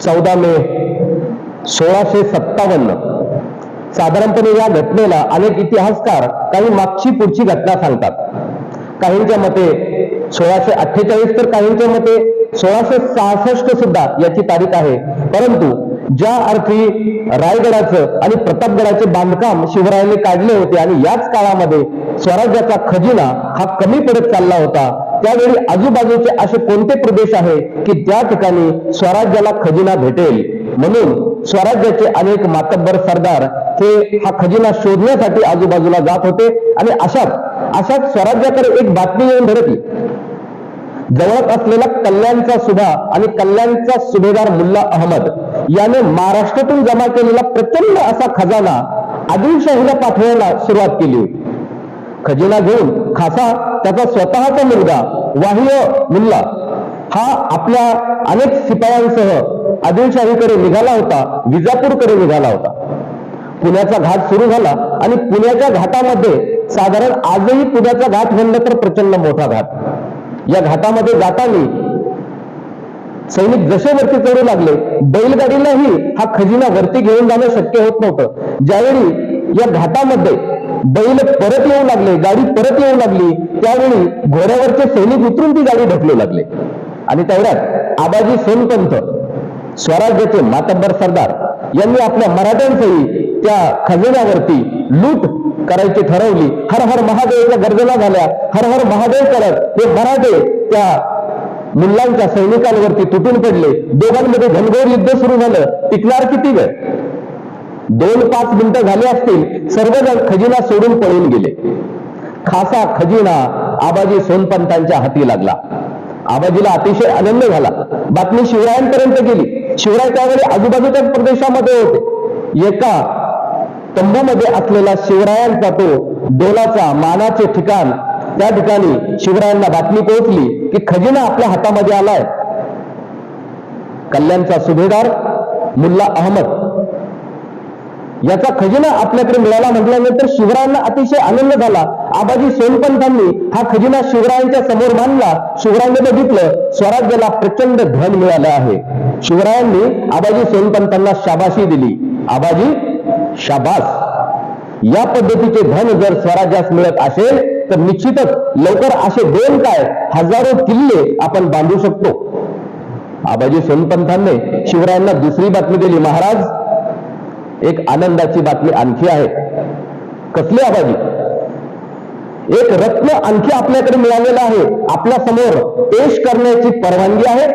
14 मे 1657. साधारणपणे या घटनेला अनेक इतिहासकार काही मागची पुढची घटना सांगतात. काहींच्या मते 1648 तर काहींच्या मते 1666 सुद्धा याची तारीख आहे. परंतु ज्या अर्थी रायगडाचं आणि प्रतापगडाचे बांधकाम शिवरायांनी काढले होते आणि याच काळामध्ये स्वराज्याचा खजिना हा कमी पडत चालला होता, त्यावेळी आजूबाजूचे असे कोणते प्रदेश आहे की त्या ठिकाणी स्वराज्याला खजिना भेटेल, म्हणून स्वराज्याचे अनेक मातब्बर सरदार हे हा खजिना शोधण्यासाठी आजूबाजूला जात होते. आणि अशाच स्वराज्याकडे एक बातमी येऊन धडकली. जवळच असलेला कल्याणचा सुभा आणि कल्याणचा सुभेदार मुल्ला अहमद याने महाराष्ट्रातून जमा केलेला प्रचंड असा खजाना आदिलशाहीला पाठवायला सुरुवात केली होती. खजिना घेऊन खासा त्याचा स्वतःचा मुलगा वाह्य मुल्ला हा आपल्या अनेक शिपायांसह आदिलशाहीकडे निघाला होता, विजापूरकडे निघाला होता. पुण्याचा घाट सुरू झाला आणि पुण्याच्या घाटामध्ये साधारण आजही पुण्याचा घाट म्हणलं तर प्रचंड मोठा घाट. या घाटामध्ये जाताना सैनिक जसे वरती चढू लागले, बैलगाडीलाही हा खजिना वरती घेऊन जाणं शक्य होत नव्हतं. ज्यावेळी या घाटामध्ये बैल परत येऊ लागले, गाडी परत येऊ लागली, त्यावेळी घोड्यावरचे सैनिक उतरून ती गाडी ढकलू लागले. आणि तेवढ्यात आबाजी सोनपंत स्वराज्याचे मातब्बर सरदार यांनी आपल्या मराठ्यांसही त्या खजिन्यावरती लूट करायची ठरवली. हर हर महादेवच्या गर्जना झाल्या. हर हर महादेव करत हे मराठे त्या मुल्लांच्या सैनिकांवरती तुटून पडले. दोघांमध्ये घनघोर युद्ध सुरू झालं. टिकणार किती वेळ? 2-5 मिनिटं झाली असतील, सर्वजण खजिना सोडून पळून गेले. खासा खजिना आबाजी सोनपंतांच्या हाती लागला. आबाजीला अतिशय आनंद झाला. बातमी शिवरायांपर्यंत गेली. शिवराय त्यावेळी आजूबाजूच्या प्रदेशामध्ये होते. एका तंबूमध्ये असलेला शिवरायांचा तो डोलाचा मानाचे ठिकाण, त्या ठिकाणी शिवरायांना बातमी पोहोचली की खजिना आपल्या हातामध्ये आलाय. कल्याणचा सुभेदार मुल्ला अहमद याचा खजिना आपल्याकडे मिळाला म्हटल्यानंतर शिवरायांना अतिशय आनंद झाला. आबाजी सोनपंतांनी हा खजिना शिवरायांच्या समोर मांडला. शिवरायांनी बघितलं, स्वराज्याला प्रचंड धन मिळालं आहे. शिवरायांनी आबाजी सोनपंतांना शाबाशी दिली. आबाजी शाबास, या पद्धतीचे धन जर स्वराज्यास मिळत असेल तर निश्चितच लवकर असे 2 काय हजारो किल्ले आपण बांधू शकतो. आबाजी सोनपंतांनी शिवरायांना दुसरी बातमी दिली. महाराज, एक आनंदाची बातमी आणखी आहे. कसली आबाजी? एक रत्न आणखी आपल्याकडे मिळालेलं आहे. आपल्या समोर पेश करण्याची परवानगी आहे.